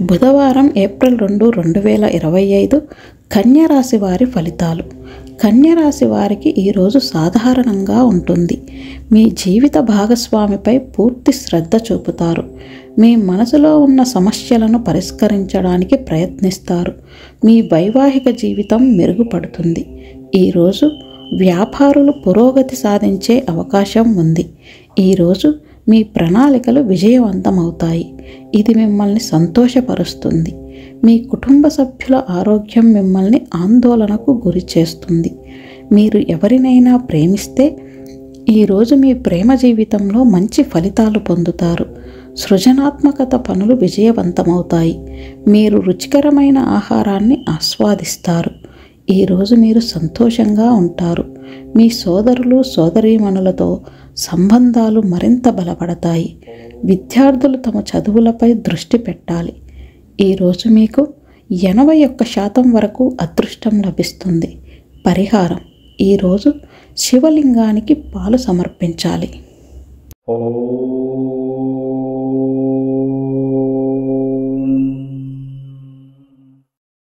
బుధవారం ఏప్రిల్ 2, 2025 కన్య రాశి వారి ఫలితాలు. కన్య రాశి వారికి ఈరోజు సాధారణంగా ఉంటుంది. మీ జీవిత భాగస్వామిపై పూర్తి శ్రద్ధ చూపుతారు. మీ మనసులో ఉన్న సమస్యలను పరిష్కరించడానికి ప్రయత్నిస్తారు. మీ వైవాహిక జీవితం మెరుగుపడుతుంది. ఈరోజు వ్యాపారులు పురోగతి సాధించే అవకాశం ఉంది. ఈరోజు మీ ప్రణాళికలు విజయవంతమవుతాయి. ఇది మిమ్మల్ని సంతోషపరుస్తుంది. మీ కుటుంబ సభ్యుల ఆరోగ్యం మిమ్మల్ని ఆందోళనకు గురి చేస్తుంది. మీరు ఎవరినైనా ప్రేమిస్తే ఈరోజు మీ ప్రేమ జీవితంలో మంచి ఫలితాలు పొందుతారు. సృజనాత్మకత పనులు విజయవంతమవుతాయి. మీరు రుచికరమైన ఆహారాన్ని ఆస్వాదిస్తారు. ఈరోజు మీరు సంతోషంగా ఉంటారు. మీ సోదరులు సోదరీమణులతో సంబంధాలు మరింత బలపడతాయి. విద్యార్థులు తమ చదువులపై దృష్టి పెట్టాలి. ఈరోజు మీకు 81% వరకు అదృష్టం లభిస్తుంది. పరిహారం: ఈరోజు శివలింగానికి పాలు సమర్పించాలి.